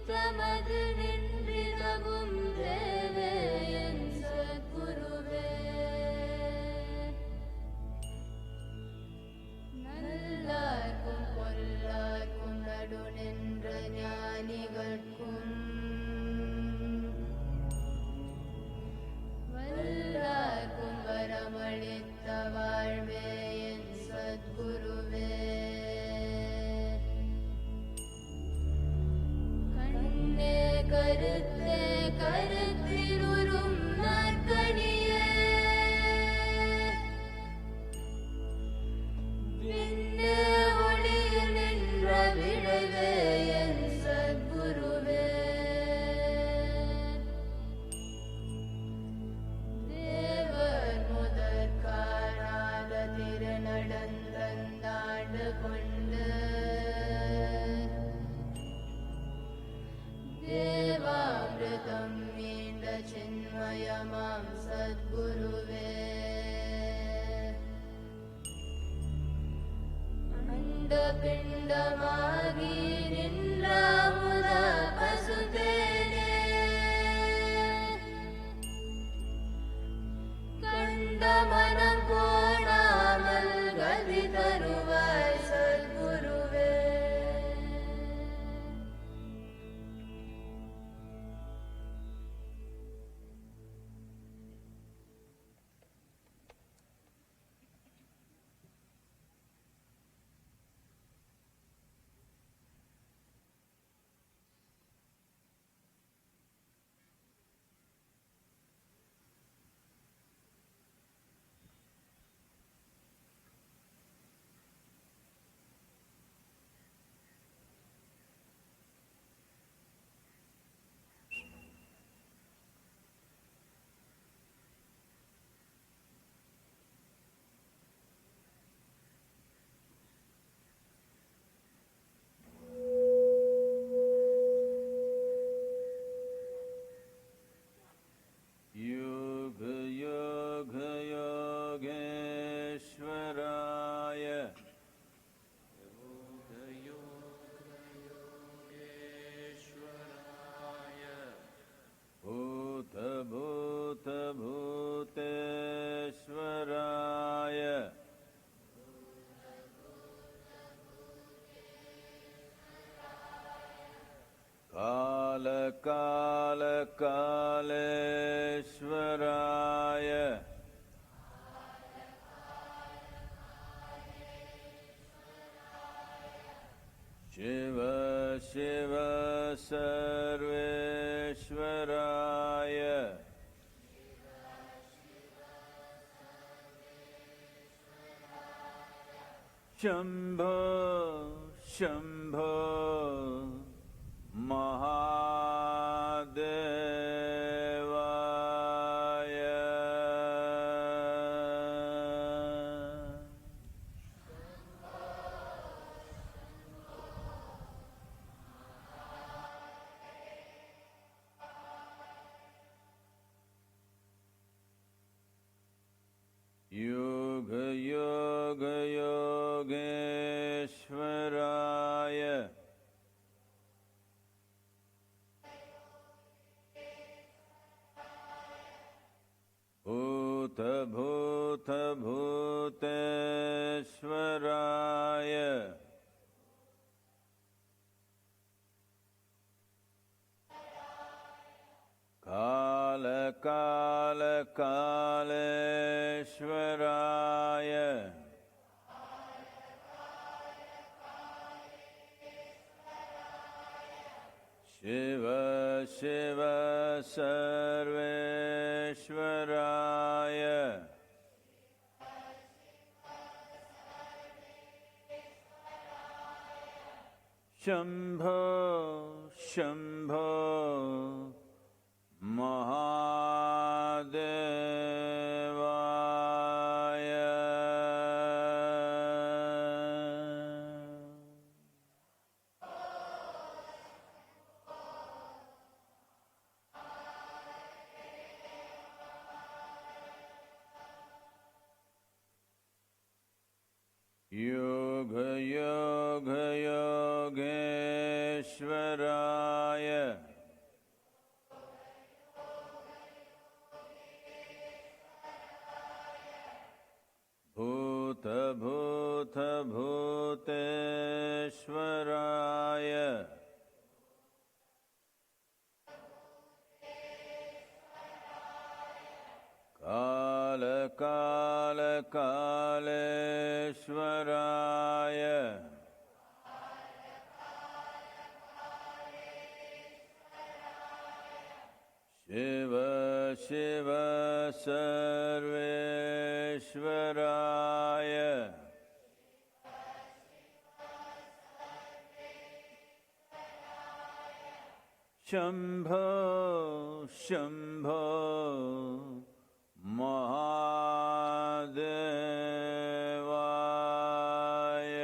நித்தமது நின்றிடமும் தேவே என் சத்குருவே. நல்லார்க்கும் பொல்லார்க்கும் நடு நின்ற ஞானிகட்கும் வல்லார்க்கும் வரமளித்த வாழ்வே என் சத்குருவே. கண்ணே கருத்தே கருத்திலுறும் நற்கனியே விண்ணே ஒளியில் நின்ற விளைவே என் சத்குருவே. தேவர் முதற் காணாத திருநடந்தாண்டு கொண்டு தேவாமிருதம் மீண்ட சின்மயமாம் சத்குருவே. அண்ட பிண்டமாகி நின்ற அமுத பசுதேனே கண்ட மனம் கோணாமல் கதி தருவாய் சத்குருவே. कालेश्वराय शिव शिव सर्वेश्वराय शंभो शंभो महादेवाय योग योग योगेश्वराय भूत भूत भूतेश्वराय काल काल कालेश्वराय शिव शिव सर्वेश्वराय शंभो शंभो महादेवाय योग योग योगेश्वराय कालकालेश्वराय शिव शिव सर्वेश्वराय शंभो शंभो महादेवाय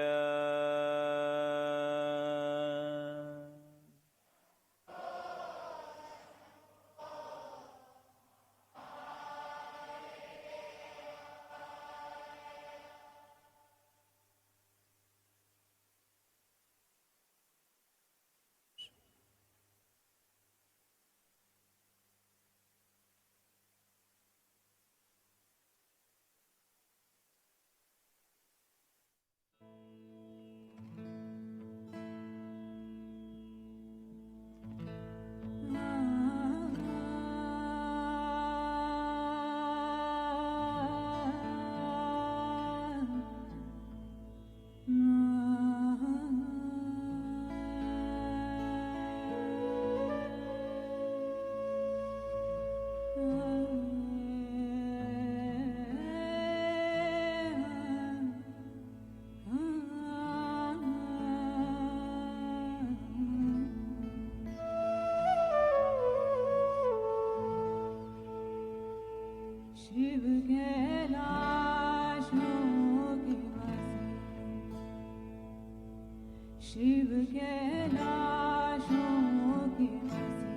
शिव कैलाशों के वासी शिव कैलाशों के वासी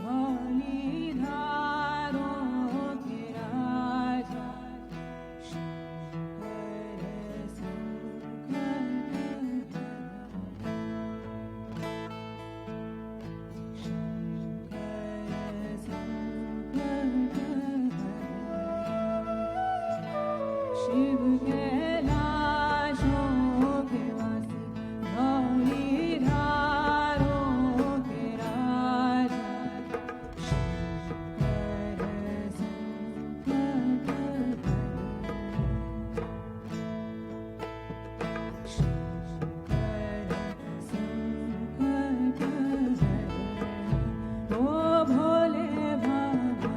धौली धारों के राजा शंकर शिव कैलाशों के वासी धौली धारों के राजा ओ भोले बाबा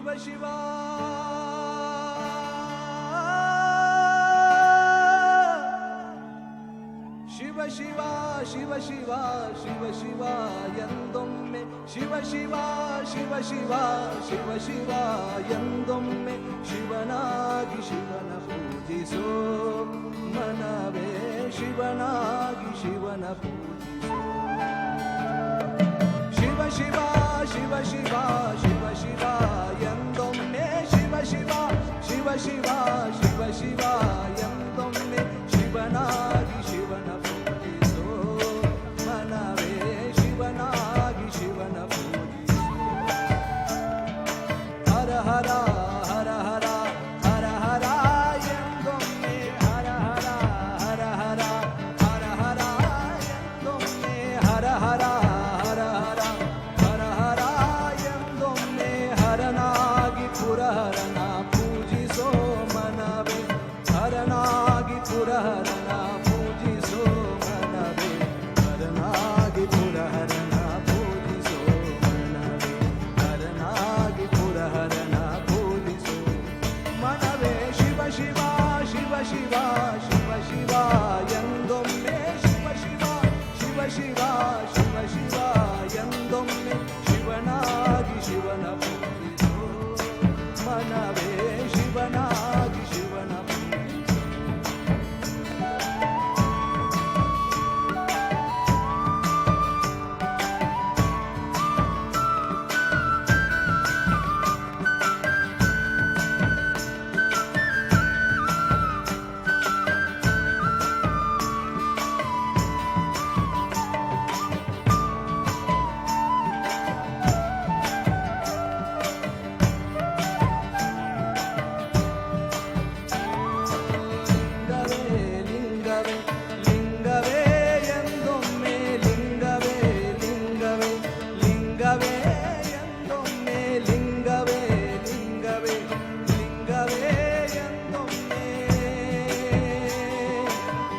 ಶಿವ ಶಿವ ಶಿವ ಶಿವ ಶಿವ ಶಿವ ಎಂದೊಮ್ಮೆ ಶಿವ ಶಿವ ಶಿವ ಶಿವ ಶಿವ ಶಿವ ಎಂದೊಮ್ಮೆ ಶಿವನಾಗಿ ಶಿವನ ಪೂಜಿಸೋ ಮನವೇ ಶಿವನಾಗಿ ಶಿವನ ಪೂಜಿಸೋ ಶಿವ ಶಿವ ಶಿವ ಶಿವ ಶಿವ ಶಿವ ಎಂದೊಮ್ಮೆ ಶಿವ ಶಿವ ಶಿವ ಶಿವ ಶಿವ ಶಿವ ಎಂದೊಮ್ಮೆ ಶಿವನಾಗಿ ಶಿವನ ಪೂಜಿಸೋ ಮನವೇ ಶಿವನಾಗಿ ಶಿವನ ಪೂಜಿಸೋ ಹರ ಹರ ಹರ ಹರ ಹರ ಹರ ಎಂದೊಮ್ಮೆ ಹರ ಹರ ಹರ ಹರ ಹರ ಹರ ಎಂದೊಮ್ಮೆ ಹರ ಹರ ಹರ ಹರ ಹರ ಹರ ಎಂದೊಮ್ಮೆ ಹರನಾಗಿ ಪುರಹರನ ಪೂಜಿಸೋ ಮನವೇ ಹರನಾಗಿ ಪುರಹರನ ಪೂಜಿಸೋ ಮನವೇ ಹರನಾಗಿ ಪುರಹರನ ಪೂಜಿಸೋ ಮನವೇ ಹರನಾಗಿ ಪುರಹರನ ಪೂಜಿಸೋ ಮನವೇ ಶಿವ ಶಿವ ಶಿವ ಶಿವ ಶಿವ ಶಿವ ಎಂದೊಮ್ಮೆ ಶಿವ ಶಿವ ಶಿವ ಶಿವ ಶಿವ ಶಿವ ಎಂದೊಮ್ಮೆ ಶಿವನಾಗಿ ಶಿವನ ಪೂಜಿಸೋ ಮನವೇ ಶಿವನಾಗಿ ಶಿವನ ಪೂಜಿಸೋ ಲಿಂಗವೇ ಲಿಂಗವೇ ಎಂದೊಮ್ಮೆ ಲಿಂಗವೇ ಲಿಂಗವೇ ಲಿಂಗವೇ ಎಂದೊಮ್ಮೆ ಲಿಂಗವೇ ಲಿಂಗವೇ ಲಿಂಗವೇ ಎಂದೊಮ್ಮೆ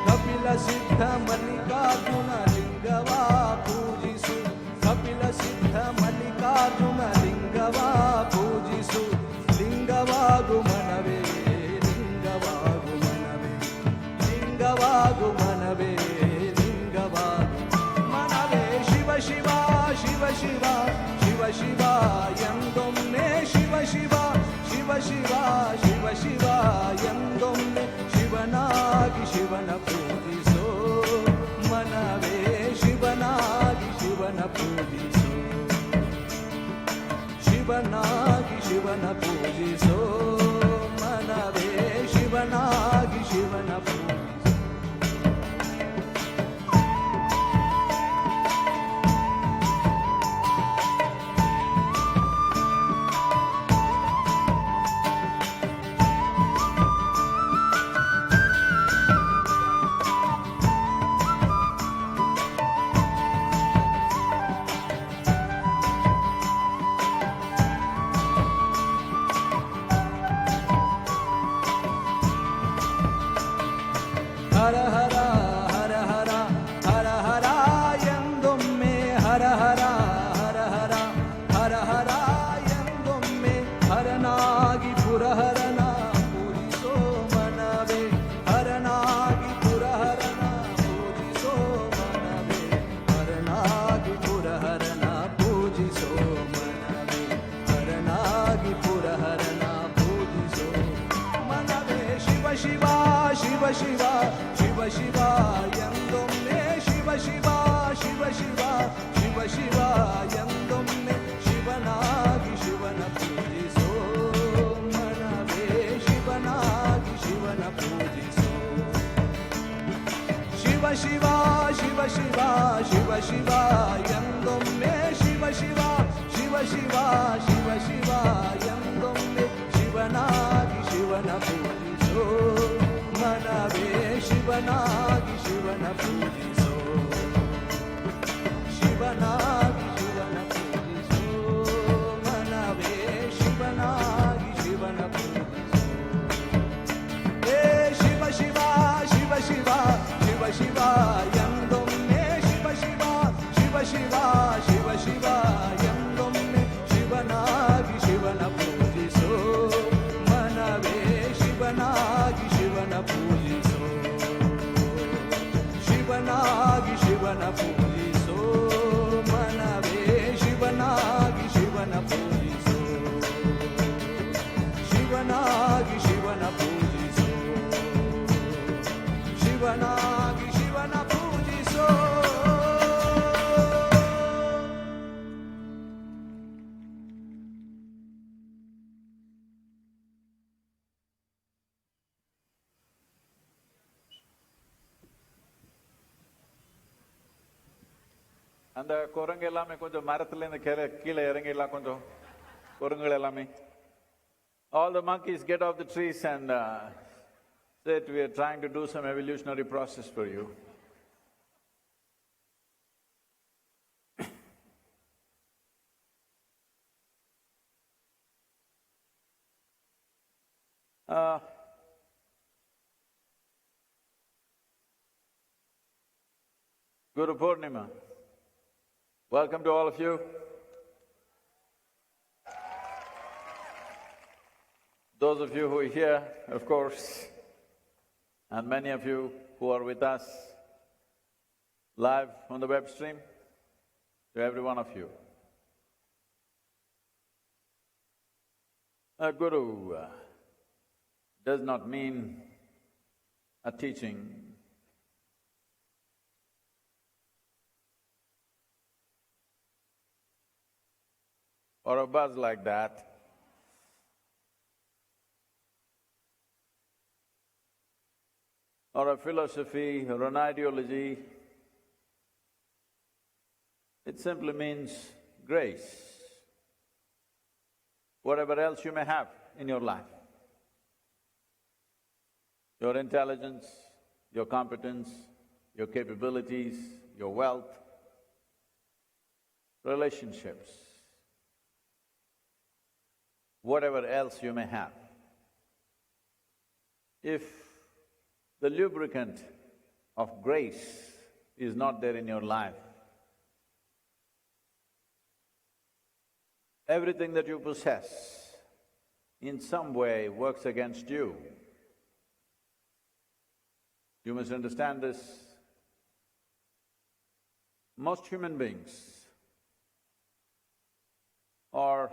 ಕಪಿಲ ಸಿದ್ಧ ಮಲ್ಲಿಕಾರ್ಜುನ ಲಿಂಗವಾ ಪೂಜಿಸು ಕಪಿಲ ಸಿದ್ಧ ಮಲ್ಲಿಕಾರ್ಜುನ ಲಿಂಗವಾ ಪೂಜಿಸು ಲಿಂಗವಾಗು ಮನವೇ ಲಿಂಗವಾಗು ಮನವೇ ಲಿಂಗವಾಗು ಮನವೇ ಲಿಂಗವಾಗು ಮನವೇ ಶಿವ ಶಿವ ಶಿವ ಶಿವ ಶಿವ ಶಿವ ಎಂದೊಮ್ಮೆ ಶಿವ ಶಿವ ಶಿವ ಶಿವ ಶಿವ ಶಿವ ಎಂದೊಮ್ಮೆ ಶಿವನಾಗಿ ಶಿವನ ಪೂಜಿಸೋ ಮನವೇ ಶಿವನಾಗಿ ಶಿವನ ಪೂಜಿಸೋ ಶಿವನಾಗಿ ಶಿವನ ಪೂಜಿಸೋ ಮನವೇ ಶಿವನಾಗಿ ಶಿವನ ಪೂಜಿಸೋ ಹರ ಹರ ಹರ ಹರ ಹರ ಹರ ಎಂದೊಮ್ಮೆ ಹರ ಹರ ಹರ ಹರ ಹರ ಹರ ಎಂದೊಮ್ಮೆ ಹರನಾಗಿ ಪುರಹರನ ಪೂಜಿಸೋ ಮನವೇ ಹರನಾಗಿ ಪುರಹರನ ಪೂಜಿಸೋ ಮನವೇ ಹರನಾಗಿ ಪುರಹರನ ಪೂಜಿಸೋ ಮನವೇ ಹರನಾಗಿ ಪುರಹರನ ಪೂಜಿಸೋ ಮನವೇ ಶಿವ ಶಿವ ಶಿವ ಶಿವ ಶಿವ ಶಿವ ಎಂದೊಮ್ಮೆ ಶಿವ ಶಿವ ಶಿವ ಶಿವ ಶಿವ ಶಿವ ಎಂದೊಮ್ಮೆ ಶಿವನಾಗಿ ಶಿವನ ಪೂಜಿಸೋ ಮನವೇ ಶಿವನಾಗಿ ಶಿವನ ಪೂಜಿಸೋ ಶಿವ ಶಿವ ಶಿವ ಶಿವ ಶಿವ ಶಿವ ಎಂದೊಮ್ಮೆ ಶಿವ ಶಿವ ಶಿವ ಶಿವ ಶಿವ ಶಿವ ಎಂದೊಮ್ಮೆ ಶಿವನಾಗಿ ಶಿವನ ಪೂಜಿಸೋ ಮನವೇ ಶಿವನಾಗಿ ಶಿವನ ಪೂಜಿಸೋ ಶಿವನಾಗಿ ಶಿವನ ಪೂಜಿಸೋ ಮನವೇ ಶಿವನಾಗಿ ಶಿವನ ಪೂಜಿಸೋ ಹೇ ಶಿವ ಶಿವ ಶಿವ ಶಿವ ಶಿವ ಶಿವ ಎಂದೊಮ್ಮೆ ಶಿವ ಶಿವ ಶಿವ ಶಿವ ಶಿವ ಶಿವ ಎಂದೊಮ್ಮೆ ಶಿವನಾಗಿ ಶಿವನ அந்த குரங்கு எல்லாமே கொஞ்சம் மரத்துலேருந்து கீழே இறங்கிடலாம் கொஞ்சம் குரங்குகள் எல்லாமே. All the monkeys get off the trees and said, we are trying to do some evolutionary process for you. Guru Purnima. Welcome to all of you. Those of you who are here, of course, and many of you who are with us live on the web stream, to every one of you. A guru does not mean a teaching. Or a buzz like that. Or a philosophy, or an ideology. It simply means grace. Whatever else you may have in your life. Your intelligence, your competence, your capabilities, your wealth, relationships, whatever else you may have. If the lubricant of grace is not there in your life, everything that you possess in some way works against you. You must understand this. Most human beings are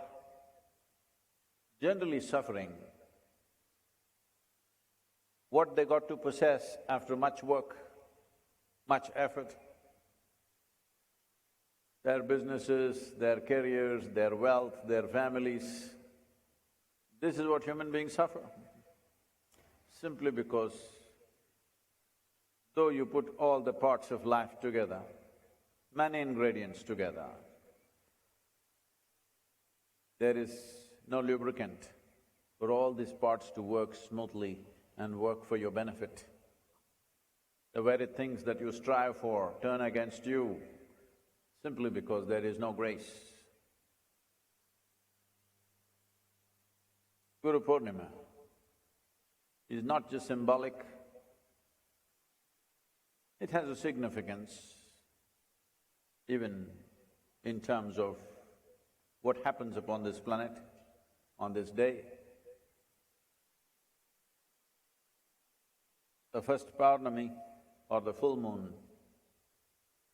generally suffering what they got to possess after much work, much effort. Their businesses, their careers, their wealth, their families. This is what human beings suffer. Simply because though you put all the parts of life together, many ingredients together, there is no lubricant for all these parts to work smoothly and work for your benefit. The very things that you strive for turn against you simply because there is no grace. Guru Purnima is not just symbolic, it has a significance even in terms of what happens upon this planet on this day. The first Purnima or the full moon,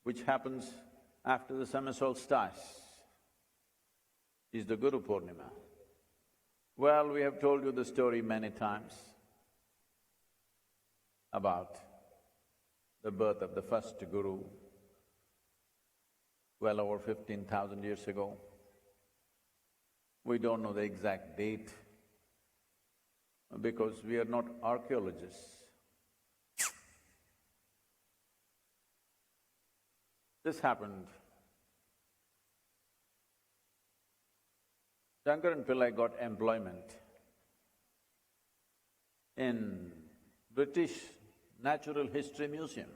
which happens after the summer solstice, is the Guru Purnima. Well, we have told you the story many times about the birth of the first Guru, well over 15,000 years ago. We don't know the exact date because we are not archaeologists. This happened. Shankaran Pillai got employment in British Natural History Museum.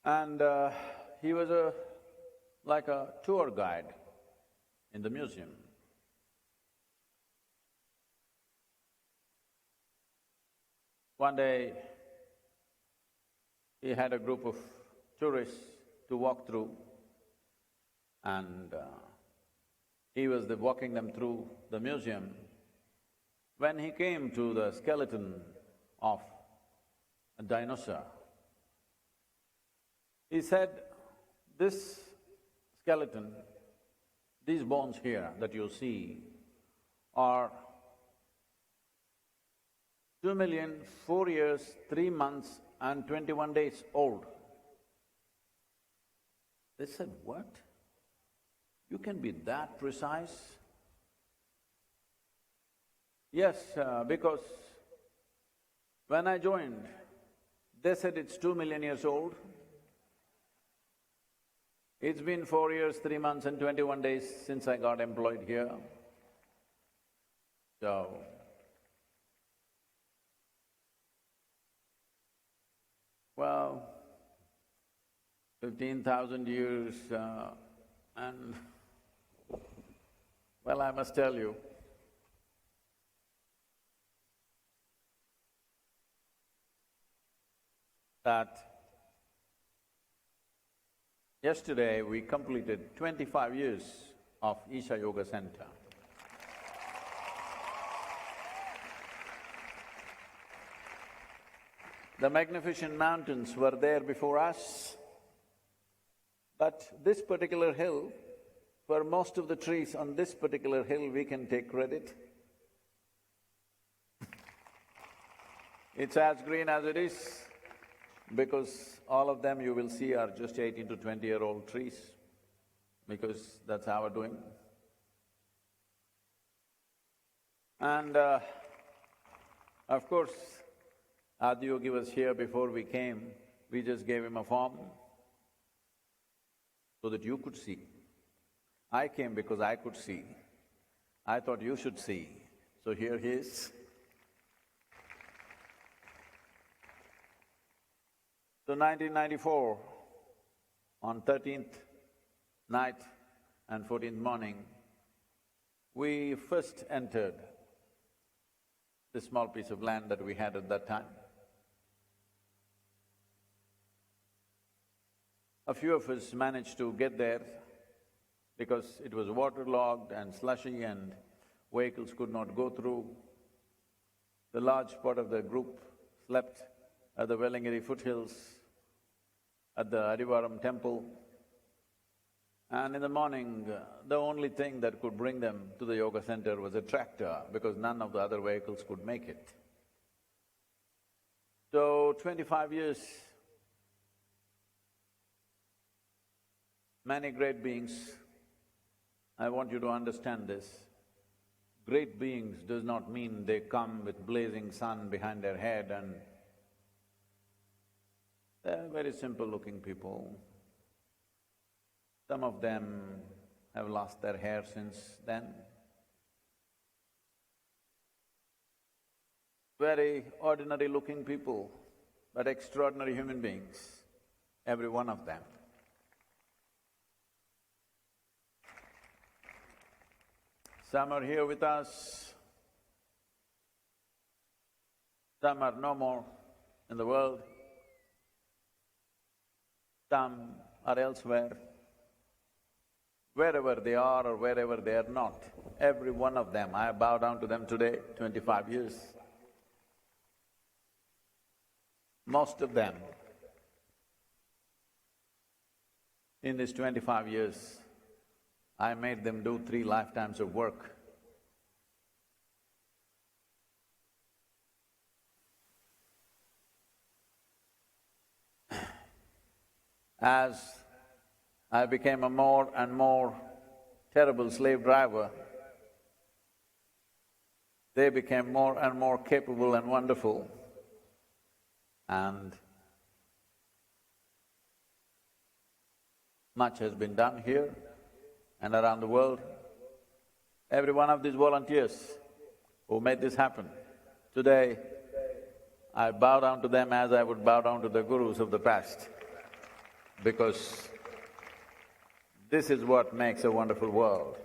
And he was like a tour guide in the museum. One day, he had a group of tourists to walk through, and he was walking them through the museum. When he came to the skeleton of a dinosaur, he said, this skeleton, these bones here that you see are 2 million, 4 years, 3 months and 21 days old. They said, what? You can be that precise? Yes, because When I joined, they said it's 2 million years old. It's been 4 years, 3 months and 21 days since I got employed here. So, well, 15,000 years and… well, I must tell you, that yesterday we completed 25 years of Isha Yoga Center. The magnificent mountains were there before us, but this particular hill, for most of the trees on this particular hill, we can take credit. It's as green as it is, because all of them you will see are just 18 to 20-year-old trees, because that's our doing. And of course, Adiyogi was here before we came, we just gave him a form so that you could see. I came because I could see. I thought you should see, so here he is. So 1994, on 13th night and 14th morning, we first entered this small piece of land that we had at that time. A few of us managed to get there because it was waterlogged and slushy and vehicles could not go through. The large part of the group slept at the Vellangiri foothills, at the Adivaram temple. And in the morning, the only thing that could bring them to the yoga center was a tractor, because none of the other vehicles could make it. So, 25 years, many great beings. I want you to understand this. Great beings does not mean they come with blazing sun behind their head and… they're very simple-looking people. Some of them have lost their hair since then. Very ordinary-looking people, but extraordinary human beings, every one of them. Some are here with us, some are no more in the world, some are elsewhere. Wherever they are or wherever they are not, every one of them, I bow down to them today, 25 years. Most of them, in these 25 years, I made them do 3 lifetimes of work. As I became a more and more terrible slave driver, they became more and more capable and wonderful. And much has been done here and around the world. Every one of these volunteers who made this happen, today I bow down to them as I would bow down to the gurus of the past, because this is what makes a wonderful world.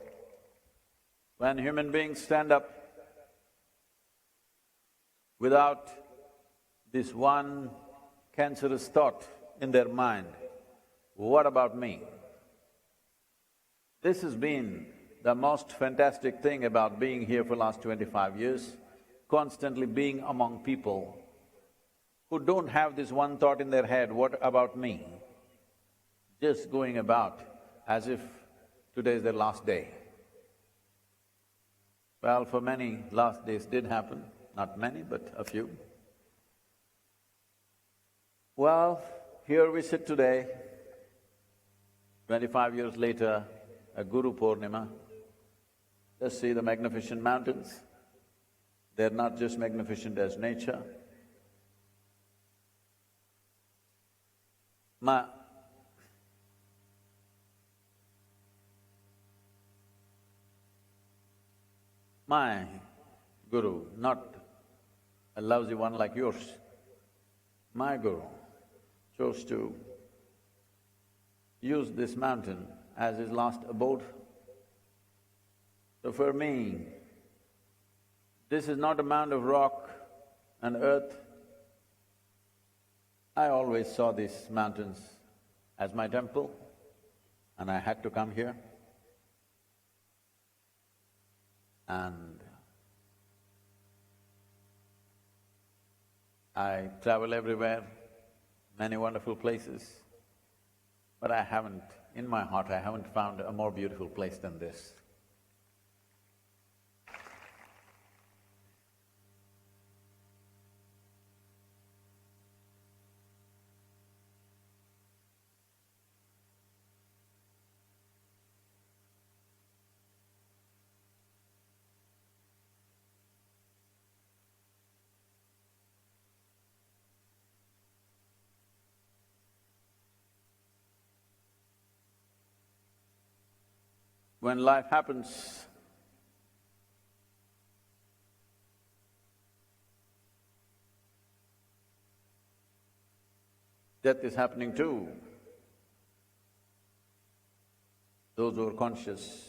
When human beings stand up without this one cancerous thought in their mind, what about me? This has been the most fantastic thing about being here for last 25 years, constantly being among people who don't have this one thought in their head, what about me? Just going about as if today is their last day. Well, for many, last days did happen, not many, but a few. Well, here we sit today, 25 years later, a Guru Purnima. Just see the magnificent mountains. They're not just magnificent as nature, My my guru, not a lousy one like yours, my guru chose to use this mountain as his last abode. So for me, this is not a mound of rock and earth. I always saw these mountains as my temple, and I had to come here. And I travel everywhere, many wonderful places, but I haven't, in my heart, I haven't found a more beautiful place than this. When life happens, death is happening too. Those who are conscious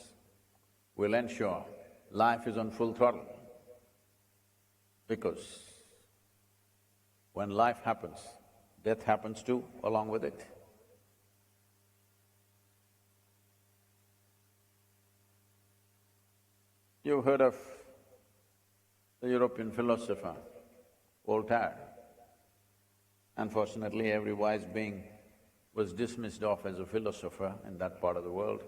will ensure life is on full throttle, because when life happens, death happens too along with it. You've heard of the European philosopher, Voltaire. Unfortunately, every wise being was dismissed off as a philosopher in that part of the world.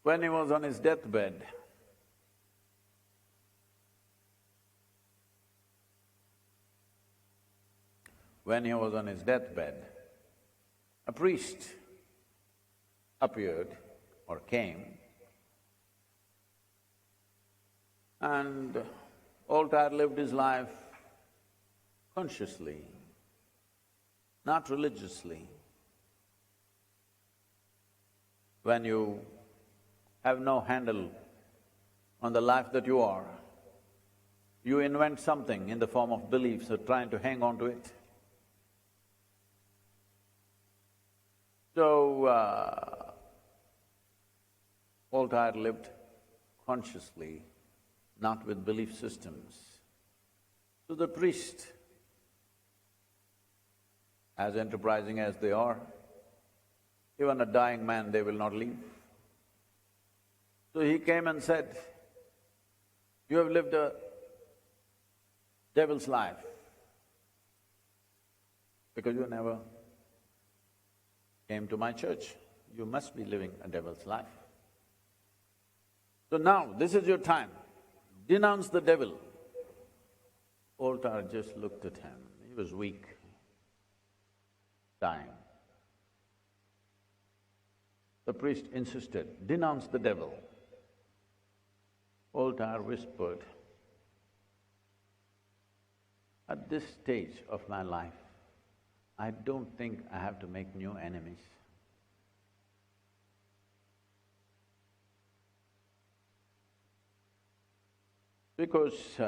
When he was on his deathbed, a priest appeared or came, and Voltaire lived his life consciously, not religiously. When you have no handle on the life that you are, you invent something in the form of beliefs or trying to hang on to it. So, Voltaire lived consciously, not with belief systems. So the priest, as enterprising as they are, even a dying man they will not leave. So he came and said, "You have lived a devil's life because you never came to my church. You must be living a devil's life. So now, this is your time. Denounce the devil." Voltaire just looked at him. He was weak, dying. The priest insisted, "Denounce the devil." Voltaire whispered, "At this stage of my life, I don't think I have to make new enemies. Because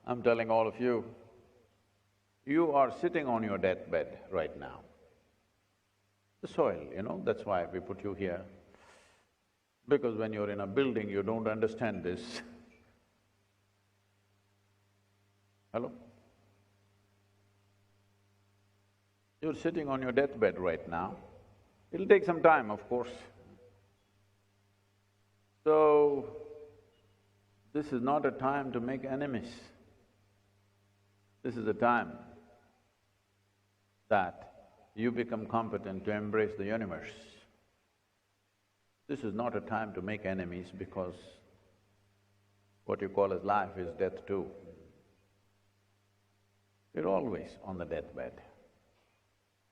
I'm telling all of you, you are sitting on your deathbed right now. The soil, that's why we put you here. Because when you're in a building, you don't understand this. Hello? You're sitting on your deathbed right now. It'll take some time, of course. So, this is not a time to make enemies. This is a time that you become competent to embrace the universe. This is not a time to make enemies, because what you call as life is death too. You're always on the deathbed.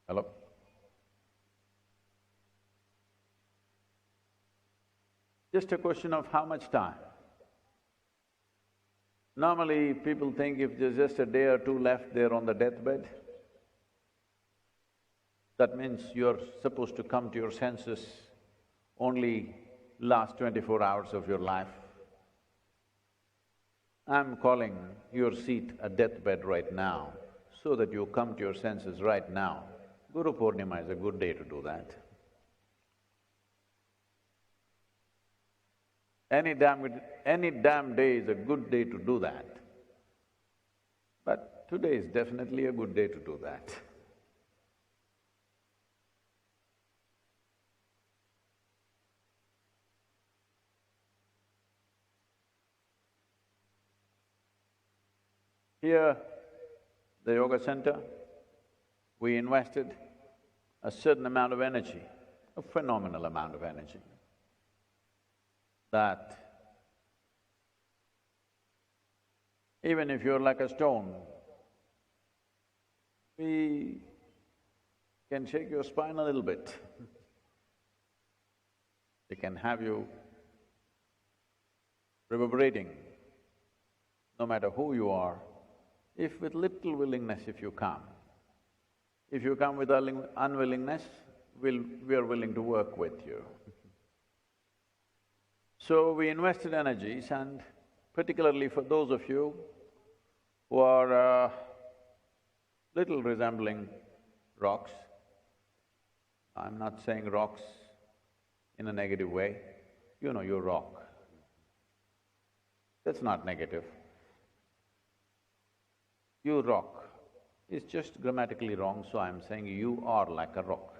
Hello? Just a question of how much time. Normally, people think if there's just a day or two left, they're on the deathbed. That means you're supposed to come to your senses only last 24 hours of your life. I'm calling your seat a deathbed right now, so that you come to your senses right now. Guru Purnima is a good day to do that. Any damn day is a good day to do that. But today is definitely a good day to do that. Here, the yoga center, we invested a certain amount of energy, a phenomenal amount of energy, that even if you're like a stone, we can shake your spine a little bit. We can have you reverberating, no matter who you are, if with little willingness if you come. If you come with unwillingness, we are willing to work with you. So we invested energies, and particularly for those of you who are little resembling rocks. I'm not saying rocks in a negative way, you know, you're rock. That's not negative. You rock is just grammatically wrong, so I'm saying you are like a rock.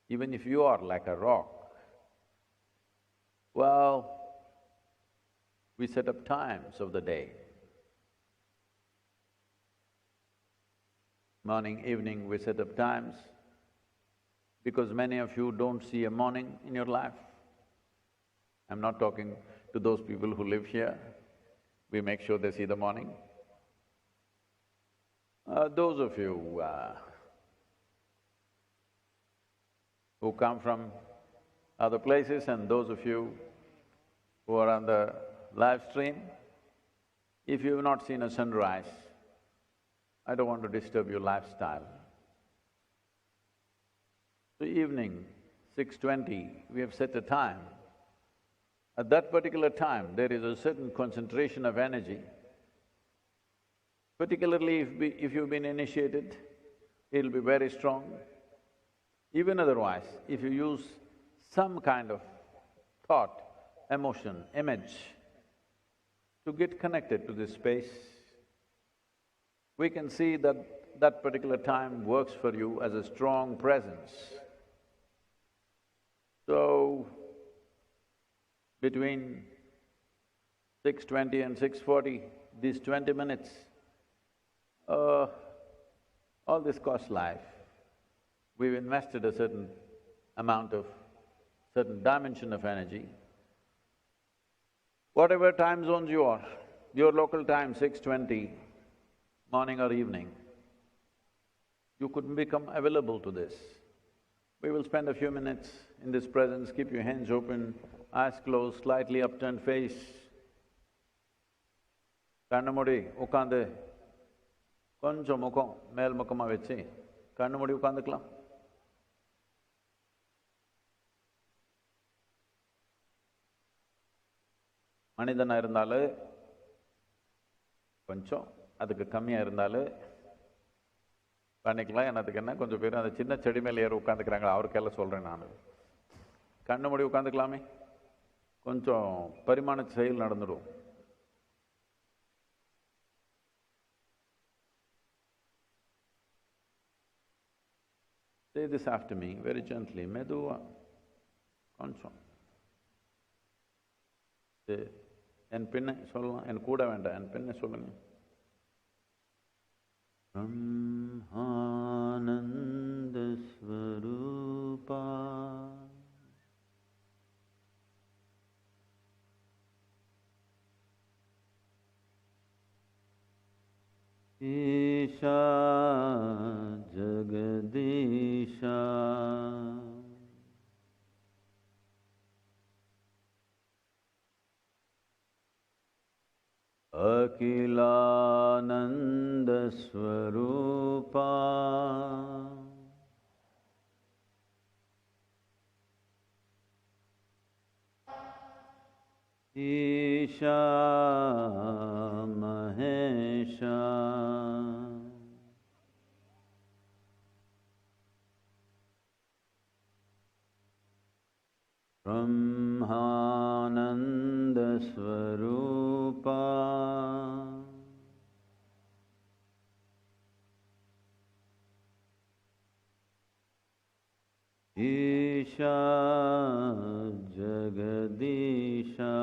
Even if you are like a rock, well, we set up times of the day. Morning, evening, we set up times, because many of you don't see a morning in your life. I'm not talking to those people who live here, we make sure they see the morning. Those of you who come from other places, and those of you who are on the live stream, if you've not seen a sunrise, I don't want to disturb your lifestyle. So evening, 6:20, we have set a time. At that particular time, there is a certain concentration of energy. Particularly if you've been initiated, it'll be very strong. Even otherwise, if you use some kind of thought, emotion, image to get connected to this space, we can see that that particular time works for you as a strong presence. So, between 6:20 and 6:40, these 20 minutes, all this costs life. We've invested a certain amount of, certain dimension of energy. Whatever time zones you are, your local time, 6:20, morning or evening, you could become available to this. We will spend a few minutes in this presence, keep your hands open, eyes closed, slightly upturned face. Kannu moodi ukkaandu konjam mukkam mel mukkama vechi kannu moodi ukkaandukalam. மனிதனா இருந்தாலும் கொஞ்சம், அதுக்கு கம்மியா இருந்தாலும் பண்ணிக்கலாம். என்னத்துக்கு என்ன, கொஞ்சம் பேர் அந்த சின்ன செடி மேலே ஏறி உட்காந்துக்கிறாங்க, அவருக்கெல்லாம் சொல்றேன் நான். கண்ணு மூடி உட்காந்துக்கலாமே, கொஞ்சம் பரிமாண செயல் நடந்துடும். Say this after me very gently, மெதுவா கொஞ்சம். என் பின்ன சொல்லலாம், என் கூட வேண்டாம், என் பின்ன சொல்லுங்க. Brahmananda ஸ்வரூபா Isha ஜகதீஷா Akilananda Swarupa Isha Mahesha Brahmananda Swarupa Isha Jagadisha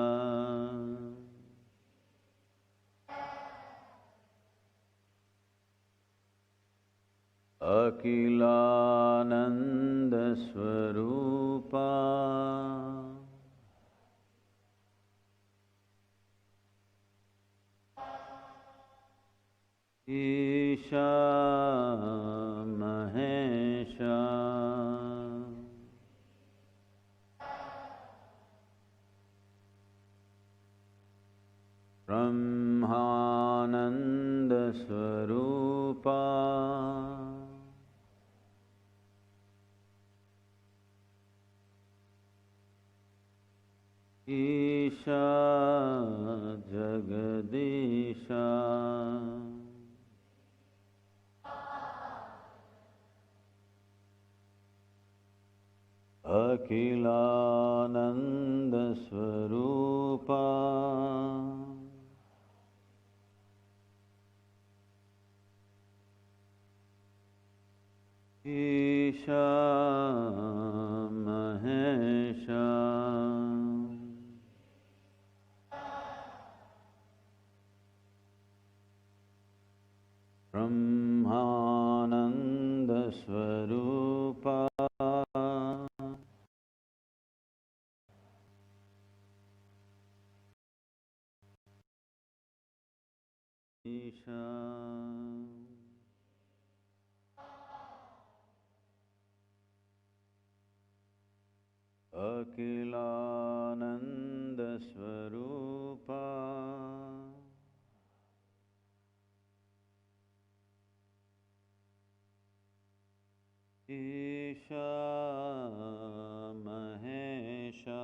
Akilananda Swarupa Isha Mahesha Brahmananda Swarupa Isha Jagadisha Akilananda Swarupa Isha Mahesha Brahmananda Swarupa Isha Akilananda Swarupa Isha Mahesha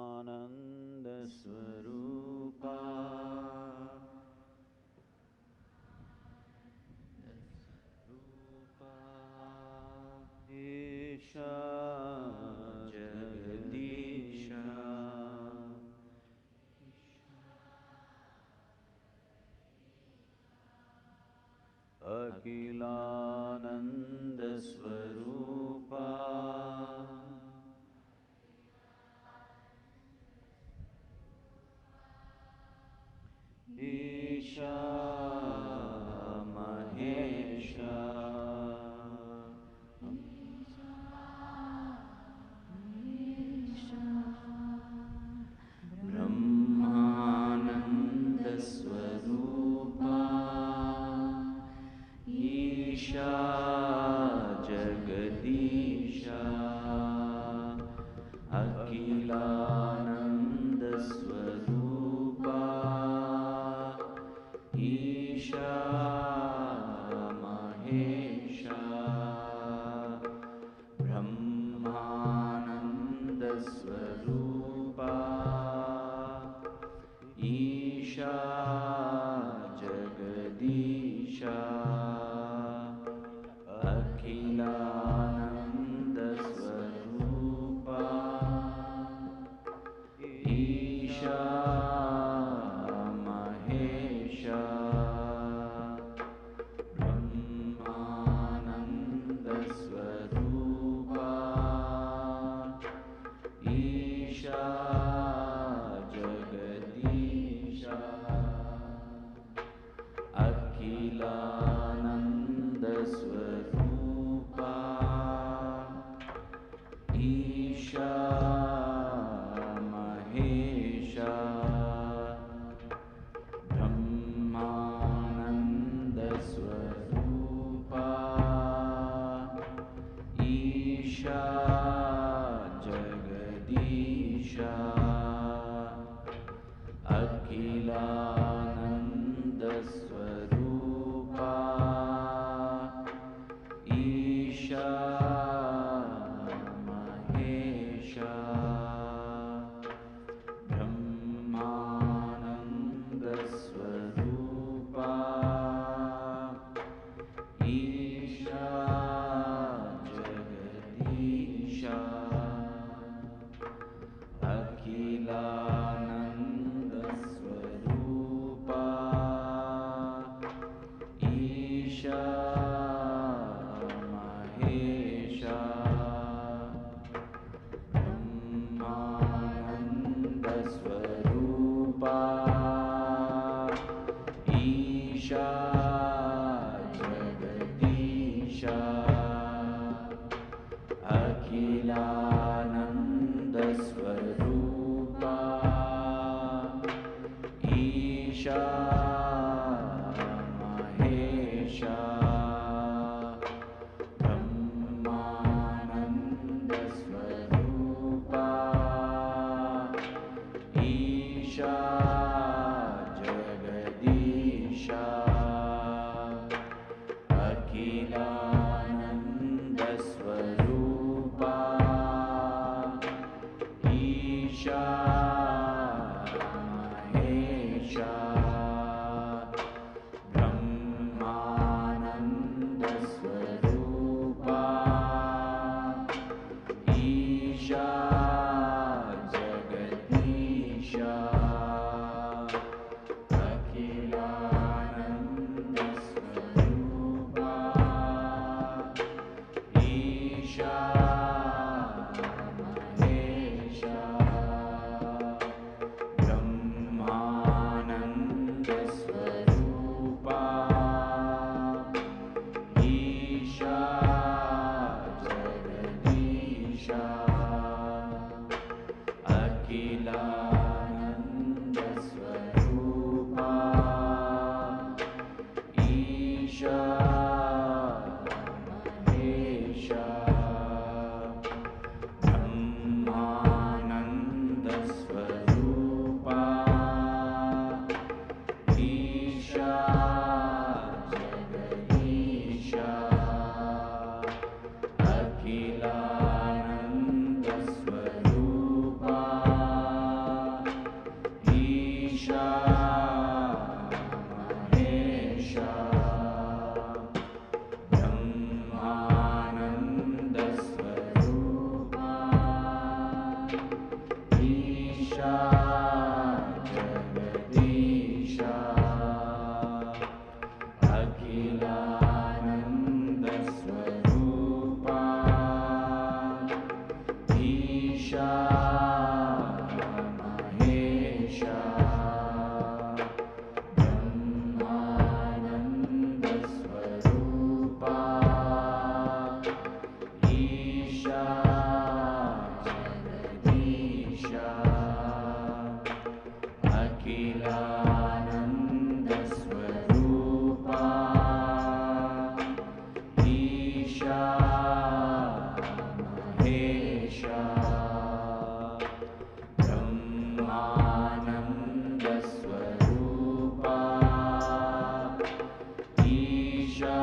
Brahmananda Swarupa Isha Jagadisha Akilananda Swarupa Isha Mahesha Brahmananda Swarupa Isha Jagadisha Akilananda Swarupa Isha Mahesha Brahmananda Swarupa Isha Jagadisha Akhilananda Swarupa Isha Mahesha Brahmananda Swarupa Isha Jagadisha Akhilananda Swarupa Isha Mahesha Brahmananda Swarupa Isha Isha Jagadisha अखिलानन्दस्वरूपा Isha Mahesha ब्रह्मानन्दस्वरूपा Isha Jagadisha अखिलानन्दस्वरूपा Isha Mahesha ब्रह्मानन्दस्वरूपा Isha Jagadisha अखिलानन्दस्वरूपा Isha Mahesha ब्रह्मानन्दस्वरूपा Isha Jagadisha अखिलानन्दस्वरूपा Isha Mahesha ब्रह्मानन्दस्वरूपा Isha Jagadisha अखिलानन्दस्वरूपा Isha Mahesha ब्रह्मानन्दस्वरूपा Isha Jagadisha अखिलानन्दस्वरूपा Isha Mahesha ब्रह्मानन्दस्वरूपा Isha Jagadisha अखिलानन्दस्वरूपा Isha Mahesha ब्रह्मानन्दस्वरूपा Isha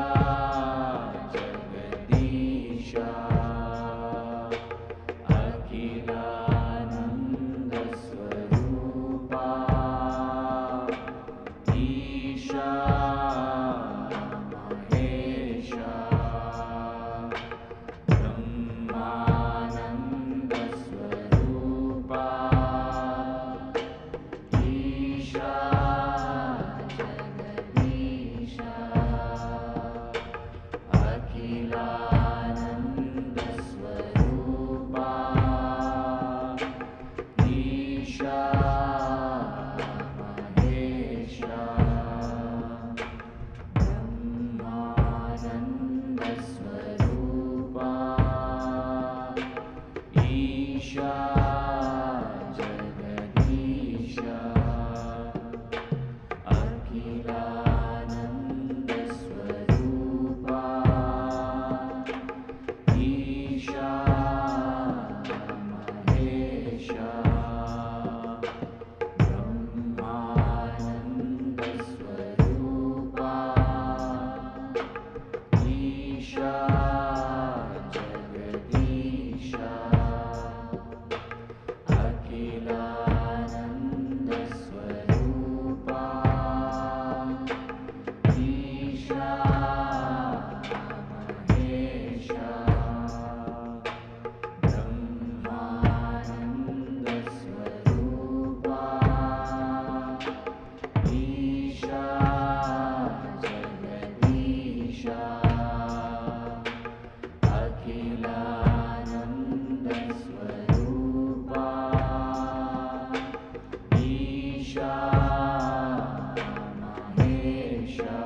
Jagadisha अखिलानन्दस्वरूपा Isha Mahesha ब्रह्मानन्दस्वरूपा Isha Jagadisha अखिलानन्दस्वरूपा Isha Mahesha ब्रह्मानन्दस्वरूपा Isha Jagadisha अखिलानन्दस्वरूपा Isha Mahesha ब्रह्मानन्दस्वरूपा Isha Jagadisha अखिलानन्दस्वरूपा Isha Mahesha ब्रह्मानन्दस्वरूपा Isha Jagadisha अखिलानन्दस्वरूपा Isha Mahesha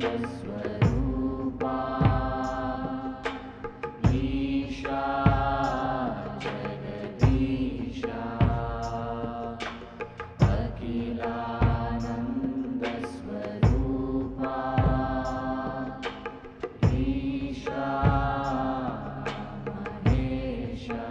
Swरूपा Isha Jagadisha Akhilanand Swarupa Isha Mahesha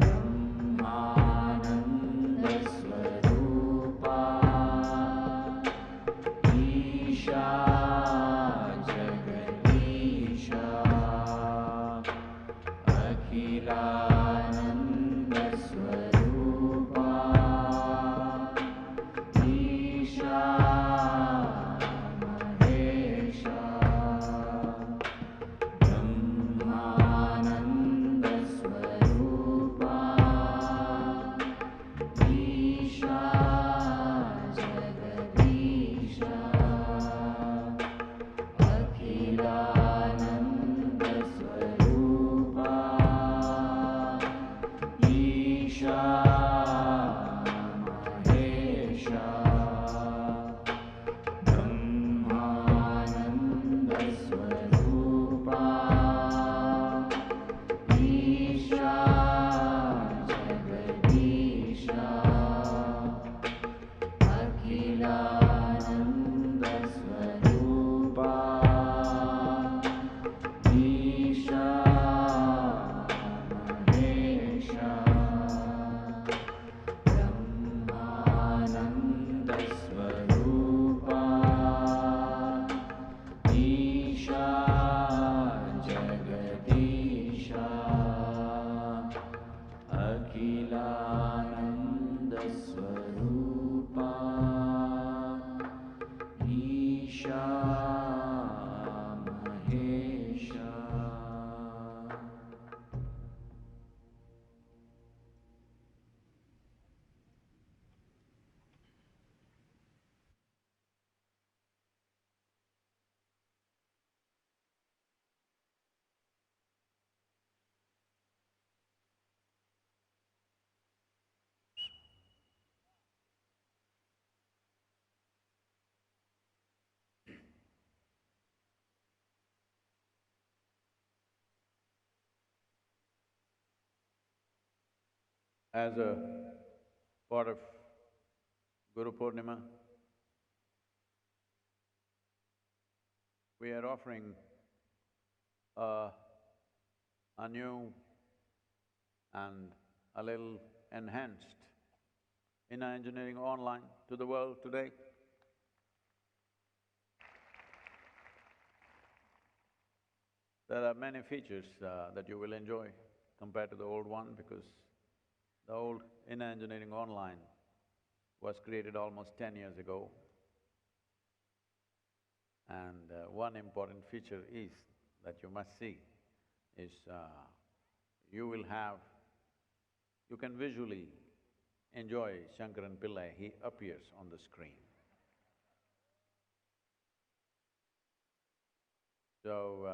Brahmanand Swarupa Isha Jagadisha Akhilanand Swarupa Isha Mahesha Brahmanand Swarupa Isha Jagadisha Akhilanand Swarupa Isha Mahesha Brahmanand Swarupa Isha Jagadisha Akhilanand Swarupa Isha Mahesha Brahmanand Swarupa Isha Jagadisha Akhilanand Swarupa Isha Mahesha Brahmanand Swarupa Isha Jagadisha Akhilanand Swarupa Isha Mahesha. As a part of Guru Purnima, we are offering a new and a little enhanced inner engineering online to the world today. There are many features that you will enjoy compared to the old one, because the old inner engineering online was created almost 10 years ago. And one important feature is that you must see is you can visually enjoy Shankaran Pillai, he appears on the screen. So,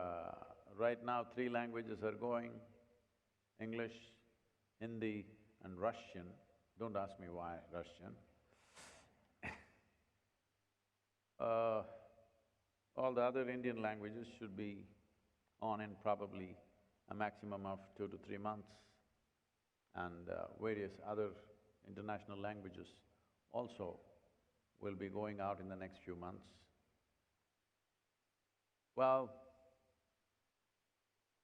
right now 3 languages are going: English, Hindi and Russian. Don't ask me why Russian. All the other Indian languages should be on in probably a maximum of 2 to 3 months, and various other international languages also will be going out in the next few months. Well,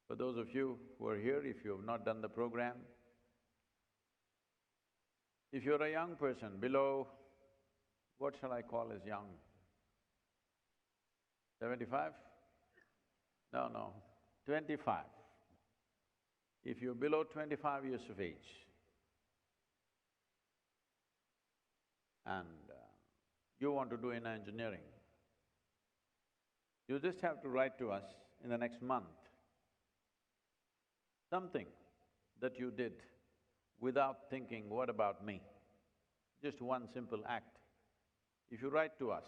for those of you who are here, if you have not done the program, if you're a young person below, what shall I call as young? 75? No, 25. If you're below 25 years of age and you want to do inner engineering, you just have to write to us in the next month something that you did without thinking, what about me? Just one simple act. If you write to us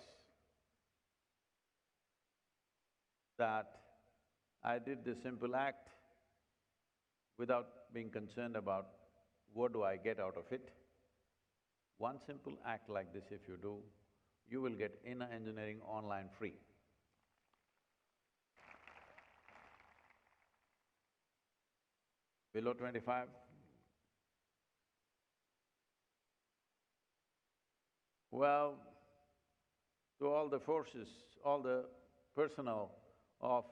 that I did this simple act without being concerned about what do I get out of it, one simple act like this if you do, you will get inner engineering online free. Below 25? Well, to all the forces, all the personnel of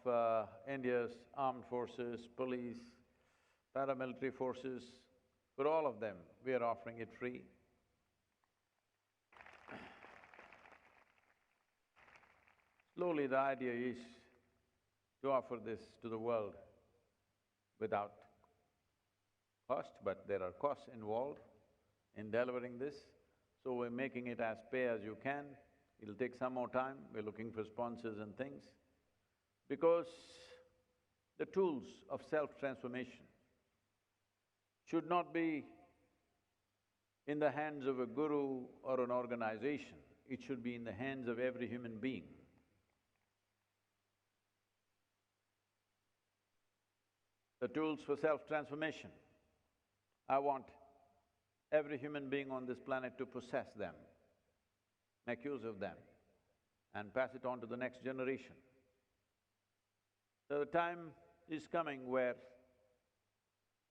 India's armed forces, police, paramilitary forces, for all of them, we are offering it free. Slowly the idea is to offer this to the world without cost, but there are costs involved in delivering this, so we're making it as pay as you can. It'll take some more time, we're looking for sponsors and things, because the tools of self-transformation should not be in the hands of a guru or an organization, it should be in the hands of every human being. The tools for self-transformation, I want every human being on this planet to possess them, make use of them, and pass it on to the next generation. So the time is coming where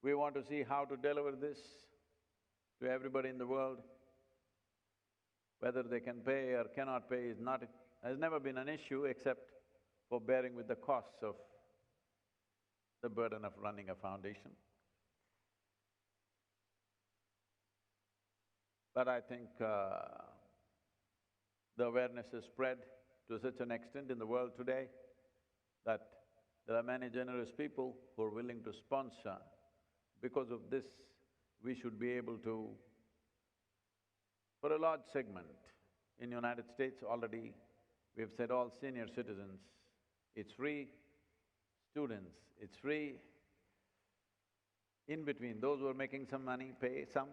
we want to see how to deliver this to everybody in the world. Whether they can pay or cannot pay has never been an issue except for bearing with the costs of the burden of running a foundation. But I think the awareness has spread to such an extent in the world today that there are many generous people who are willing to sponsor. Because of this, we should be able to, for a large segment in United States already, we've said all senior citizens, it's free, students, it's free. In between, those who are making some money pay some.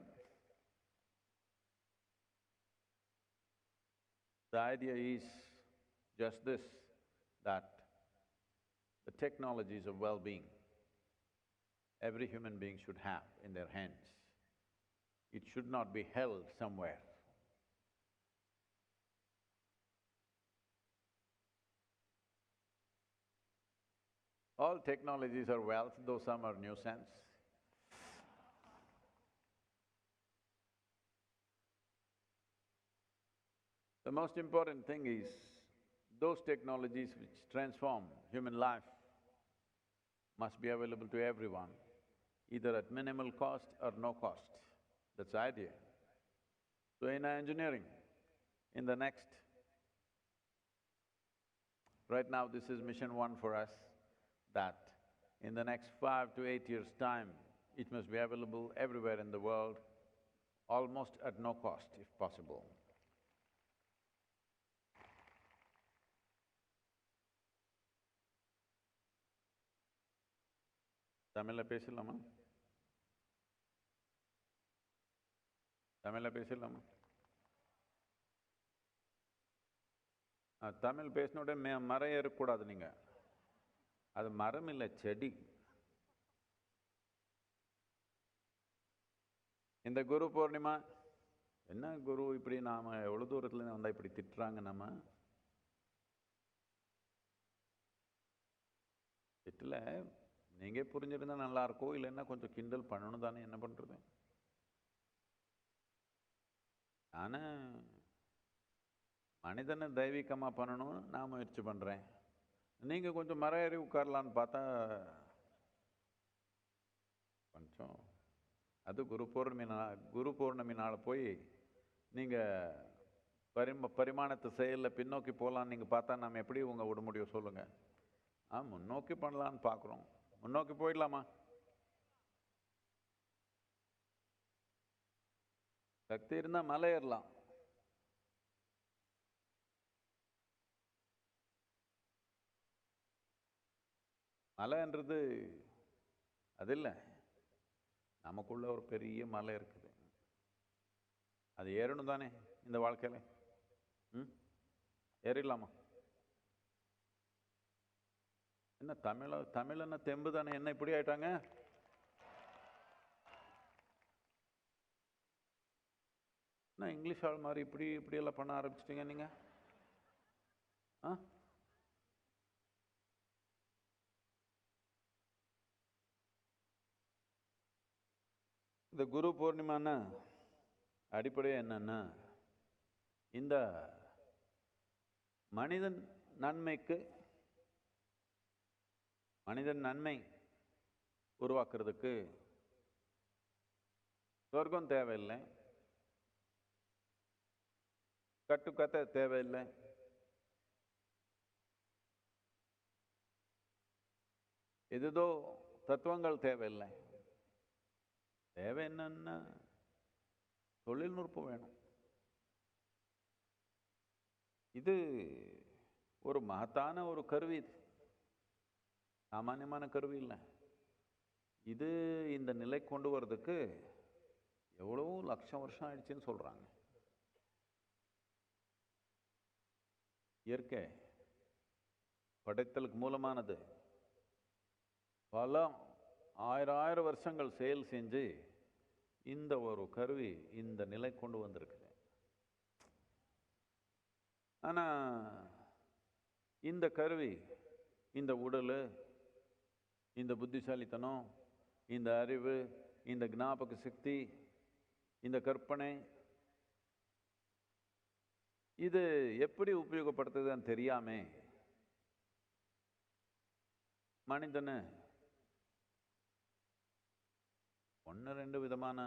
The idea is just this, that the technologies of well-being, every human being should have in their hands. It should not be held somewhere. All technologies are wealth, though some are nuisance. The most important thing is those technologies which transform human life must be available to everyone, either at minimal cost or no cost. That's the idea. So in engineering, in the next… Right now this is mission 1 for us, that in the next 5 to 8 years' time, it must be available everywhere in the world, almost at no cost if possible. Tamil பேசலாமா? தமிழ்ல பேசலாமா? தமிழ் பேசினோட மரம் ஏறக்கூடாது நீங்க. அது மரம் இல்லை, செடி. இந்த குரு பௌர்ணிமா, என்ன குரு இப்படி நாம எவ்வளவு தூரத்துல வந்தா இப்படி திட்டுறாங்க நம்ம? திட்டல, நீங்க புரிஞ்சிருந்தா நல்லா இருக்கும், இல்லைன்னா கொஞ்சம் கிண்டல் பண்ணணும் தானே, என்ன பண்றது? ஆனா மனிதனை தெய்வீகமா பண்ணணும்னு நான் முயற்சி பண்றேன். நீங்க கொஞ்சம் மரம் ஏறி உட்காரலான்னு பார்த்தா கொஞ்சம் அது குரு பௌர்ணமி நாள் போய் நீங்க பரிமாணத்து செயலில் பின்னோக்கி போகலான்னு நீங்க பார்த்தா நாம் எப்படி உங்க விட முடியும் சொல்லுங்க? முன்னோக்கி பண்ணலான்னு பார்க்குறோம். முன்னோக்கி போயிடலாமா? சக்தி இருந்தால் மலை ஏறலாம். மலைன்றது அது இல்லை, நமக்குள்ள ஒரு பெரிய மலை இருக்குது, அது ஏறணும் தானே இந்த வாழ்க்கையில். ஏறிடலாமா? என்ன தமிழ் என்ன தெம்பு தானே, என்ன இப்படி ஆயிட்டாங்க? என்ன இங்கிலீஷ் ஆள் மாதிரி இப்படி எல்லாம் பண்ண ஆரம்பிச்சிட்டீங்க நீங்க? இந்த குரு பூர்ணிமான்னா அடிப்படையே என்னன்னா, இந்த மனிதன் நன்மை உருவாக்குறதுக்கு சொர்க்கம் தேவையில்லை, கட்டுக்கதை தேவையில்லை, எதோ தத்துவங்கள் தேவையில்லை. தேவை என்னன்னா தொழில்நுட்பம் வேணும். இது ஒரு மகத்தான ஒரு கருவி, இது சாமானியமான கருவி இல்லை. இது இந்த நிலை கொண்டு வர்றதுக்கு எவ்வளவோ லட்சம் வருஷம் ஆயிடுச்சுன்னு சொல்றாங்க. இயற்கை படைத்தலுக்கு மூலமானது பல ஆயிரம் வருஷங்கள் செயல் செஞ்சு இந்த ஒரு கருவி இந்த நிலை கொண்டு வந்திருக்குது. ஆனா இந்த கருவி, இந்த உடல், இந்த புத்திசாலித்தனம், இந்த அறிவு, இந்த ஞாபக சக்தி, இந்த கற்பனை, இது எப்படி உபயோகப்படுத்துதுன்னு தெரியாம மனிதனை 1-2 விதமான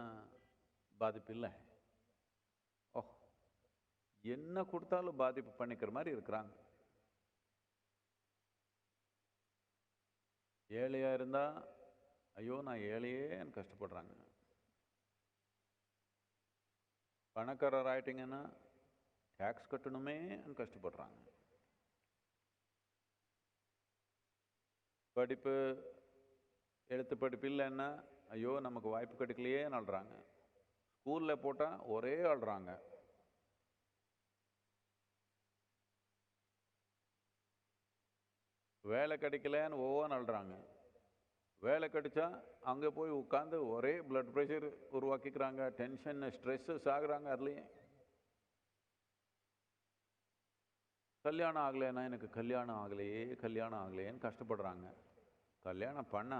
பாதிப்பு இல்லை, என்ன கொடுத்தாலும் பாதிப்பு பண்ணிக்கிற மாதிரி இருக்கிறாங்க. ஏழையா இருந்தா ஐயோ நான் ஏழையேன்னு கஷ்டப்படுறாங்க. பணக்காரர் ஆயிட்டீங்கன்னா டேக்ஸ் கட்டணுமேன்னு கஷ்டப்படுறாங்க. படிப்பு எழுத்து படிப்பு இல்லைன்னா ஐயோ நமக்கு வாய்ப்பு கிடைக்கலையே அழுறாங்க. ஸ்கூலில் போட்டால் ஒரே அழுறாங்க. வேலை கிடைக்கலன்னு ஒவ்வொன்று அழுறாங்க. வேலை கிடைச்சா அங்கே போய் உட்காந்து ஒரே பிளட் ப்ரெஷர் உருவாக்கிக்கிறாங்க, டென்ஷன் ஸ்ட்ரெஸ்ஸஸ் ஆகுறாங்க. அதுலேயே கல்யாணம் ஆகலைன்னா எனக்கு கல்யாணம் ஆகலையேன்னு கஷ்டப்படுறாங்க. கல்யாணம் பண்ண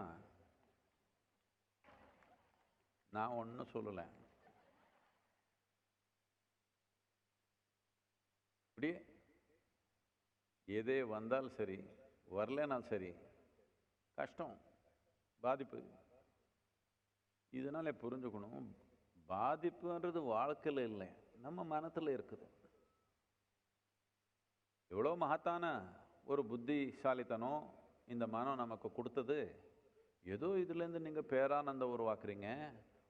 நான் ஒன்றும் சொல்லலை, இப்படி எதே வந்தாலும் சரி வரலனாலும் சரி கஷ்டம், பாதிப்பு. இதனால புரிஞ்சுக்கணும், பாதிப்புன்றது வாழ்க்கையில் இல்லை, நம்ம மனத்தில் இருக்குது. எவ்வளோ மகத்தான ஒரு புத்திசாலித்தனம் இந்த மனம் நமக்கு கொடுத்தது. ஏதோ இதுலேருந்து நீங்கள் பேரானந்தம் உருவாக்குறீங்க,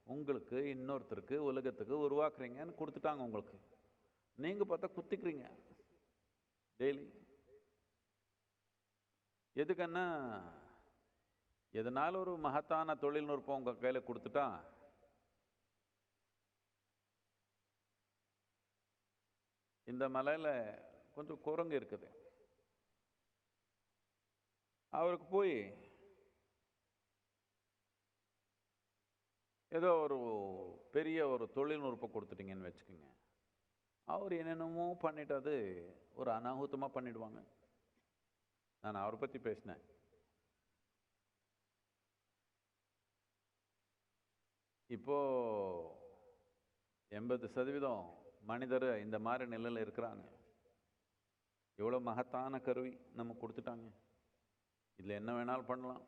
உங்களுக்கு இன்னொருத்தருக்கு உலகத்துக்கு உருவாக்குறீங்கன்னு கொடுத்துட்டாங்க உங்களுக்கு. நீங்கள் பார்த்தா குத்திக்கிறீங்க டெய்லி. எதுக்குன்னா எதனால ஒரு மகத்தான தொழில்நுட்பம் உங்கள் கையில் கொடுத்துட்டா இந்த மலையில் கொஞ்சம் குரங்கு இருக்குது, அவருக்கு போய் ஏதோ ஒரு பெரிய ஒரு தொழில்நுட்பம் கொடுத்துட்டீங்கன்னு வச்சுக்கோங்க, அவர் என்னென்னமோ பண்ணிட்டு அது ஒரு அனாಹುತமாக பண்ணிடுவாங்க. நான் அவரை பற்றி பேசினேன். இப்போ 80% மனிதர் இந்த மாதிரி நிலையில் இருக்கிறாங்க. எவ்வளோ மகத்தான கருவி நம்ம கொடுத்துட்டாங்க. இதில் என்ன வேணாலும் பண்ணலாம்,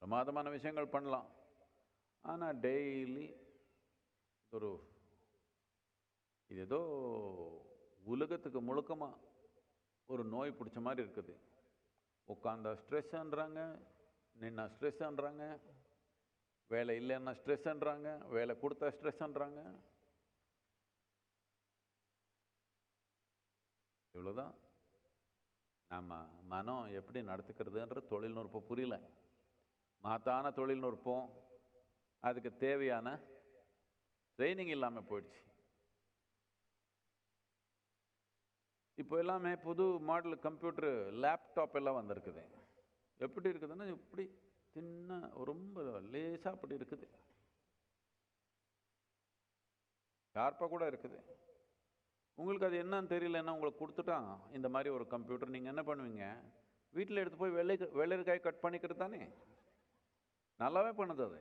பிரமாதமான விஷயங்கள் பண்ணலாம். ஆனால் டெய்லி இது ஏதோ உலகத்துக்கு முழுக்கமாக ஒரு நோய் பிடிச்ச மாதிரி இருக்குது. உட்காந்தா ஸ்ட்ரெஸ்ன்றாங்க, நின்னா ஸ்ட்ரெஸ்ன்றாங்க, வேலை இல்லைன்னா ஸ்ட்ரெஸ்ன்றாங்க, வேலை கொடுத்தா ஸ்ட்ரெஸ்ன்றாங்க. இவ்வளோதான். நம்ம மனம் எப்படி நடத்துக்கிறதுன்ற தொழில்நுட்பம் புரியல. மகத்தான தொழில்நுட்பம், அதுக்கு தேவையான ட்ரைனிங் இல்லாமல் போயிடுச்சு. இப்போ எல்லாமே புது மாடல் கம்ப்யூட்டரு, லேப்டாப் எல்லாம் வந்திருக்குது. எப்படி இருக்குதுன்னா இப்படி சின்ன ரொம்ப லேசாக அப்படி இருக்குது, ஷார்ப்பாக கூட இருக்குது. உங்களுக்கு அது என்னன்னு தெரியலன்னா உங்களுக்கு கொடுத்துட்டான் இந்த மாதிரி ஒரு கம்ப்யூட்டர், நீங்கள் என்ன பண்ணுவீங்க? வீட்டில் எடுத்து போய் வெள்ளரிக்காய் கட் பண்ணிக்கிறது தானே. நல்லாவே பண்ணுது, அது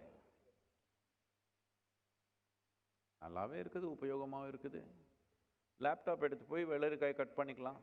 நல்லாவே இருக்குது, உபயோகமாகவும் இருக்குது. லேப்டாப் எடுத்து போய் வெள்ளரிக்காய் கட் பண்ணிக்கலாம்.